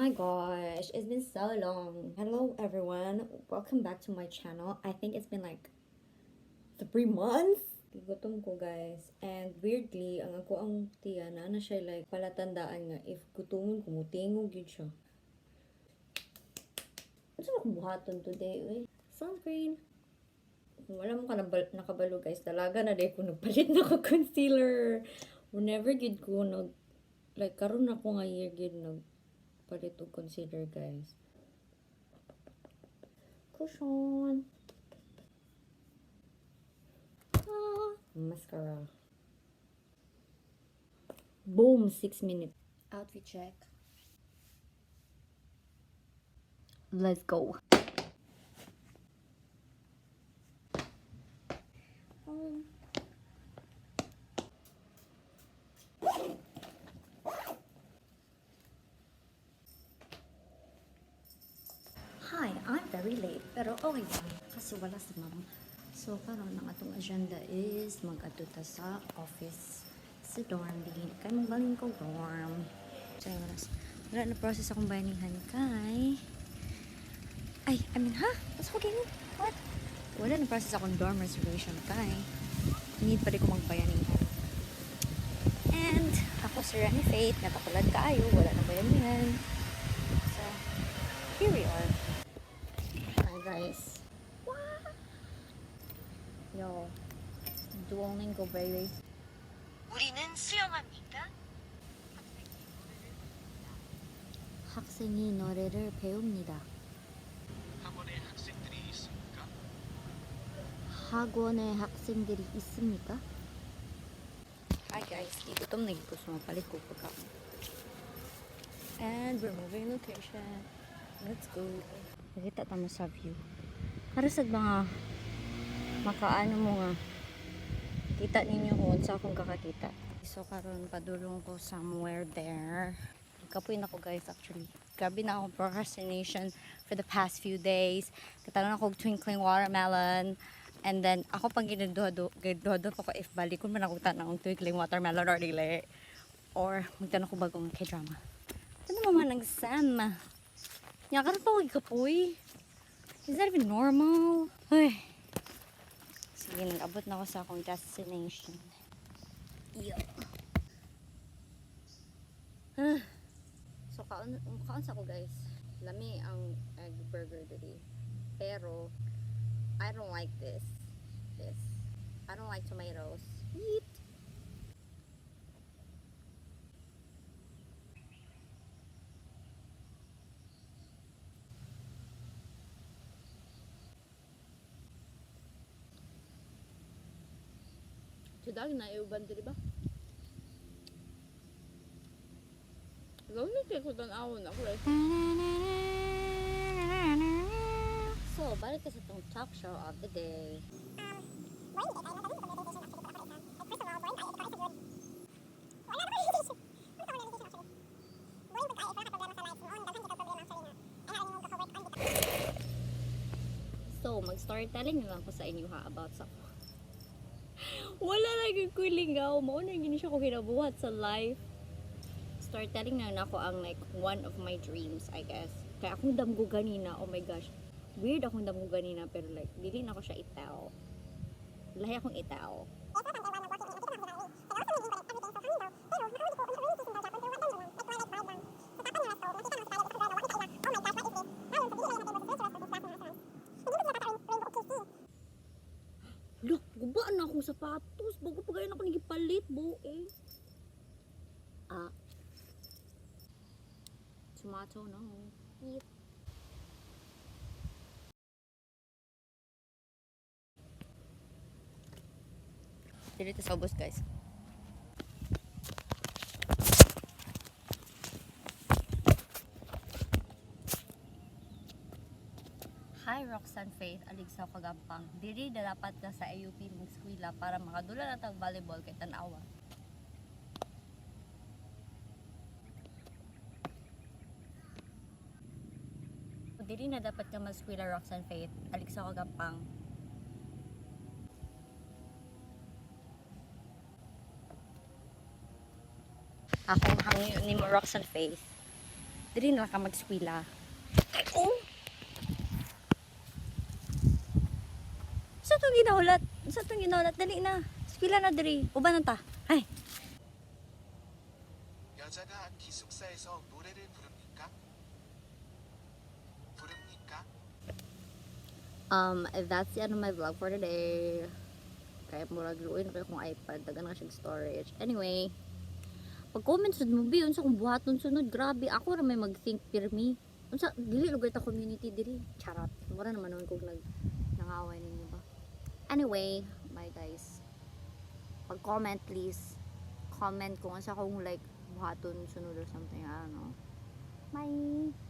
my gosh, it's been so long. Hello everyone, welcome back to my channel. I think it's been like 3 months. Gutom ko guys. And weirdly, ang ako ang tiya na siya like palatandaan nga if gutomon ko mutingog yun siya. Ano ba buhaton today? Sunscreen. Kung wala mo ka nakabalo guys, talaga na day ko nagpalit na ko concealer. Whenever gid ko like karon na ko nga year gid palit og concealer guys. Cushion. Mascara. Boom, 6 minutes. Outfit check. Let's go. Hi, I'm very late, pero okay lang kasi wala si ma'am. So, karon ang atong agenda is mag-atuta sa office sa dorm. Digin kay magbaling ko dorm. So, wala na process akong bayanihan kay What's okay mo? What? Wala na process akong dorm reservation kay need pa rin ko magbayanihan. And ako si Rani Faith, natapulad kaayo, wala na bayanihan. So, here we are. Hi guys. Yo, Duolingo baby. 우리는 수영합니까? 학생이 노래를 배웁니다. 학원에 학생들이 있습니까? 학원에 학생들이 있습니까? Hi guys, gutom na gito sa mapalit ko pagkaon. And we're moving location. Let's go. Nakita tamo sa view. Para sa mga makaano mo nga kita ninyo kung sa akong kakakita. So karon padulong ko somewhere there. Kapoy na ko guys actually. Grabe na akong procrastination for the past few days. Katanong ako twinkling watermelon. And then ako pang ginaduhado pa ko if balik ko man ako tanong twinkling watermelon or dili. Or magtanong ko bagong k-drama. Ano naman ang Sam? Nya karon pa ko kapoy. Is that even normal? Ay. Sige, nag-abot na ako sa akong destination. Yo. So, kaon sa ako guys. Lami ang egg burger today. Pero, I don't like this. I don't like tomatoes. Yeet. Sudah na iuban diri ba? Gawin kay ko tan-awon ako eh. So, balik ka sa tong talk show of the day. So, mag-storytelling na lang ko sa inyo ha about sa wala lagi ko lingaw mo na gini siya ko kinabuhat sa life. Storytelling na ako ang like one of my dreams, I guess. Kaya akong damgo ganina, oh my gosh. Weird akong damgo ganina pero like dili na ko siya itaw. Lahi akong itaw. Look, gubaan na akong sapatos. Bago pa gayon ako nagipalit, boe. Tomato, no. Eat. Dito sa ubos, guys. Hi Roxanne Faith, aligsaw kagampang. Diri dapat ka sa AUP mong eskwela para makadula na tag volleyball kay tan-awa. Diri na dapat ka mag-eskwela Roxanne Faith, aligsaw kagampang. Akong hangyo ni mo Roxanne Faith. Diri na ka mag-eskwela. Oh! Sa itong ginaulat? Sa itong ginaulat? Dali na. Eskwela na diri. Uban ta. Ay! 여자가 기숙사에서 노래를 부릅니까? 부릅니까? That's the end of my vlog for today. Kaya murag luoy na kayo kung iPad. Dagan na siyang storage. Anyway, pag-comment sa mo ba yun sa kung buhaton sunod. Grabe, ako na may mag-think pirmi. Unsa dili lugar ta community diri. Charot. Mura naman nun kung nangaway ninyo ba. Anyway, bye guys. Pag-comment please. Comment kung unsa kung like buhaton sunod or something. I don't know. Bye!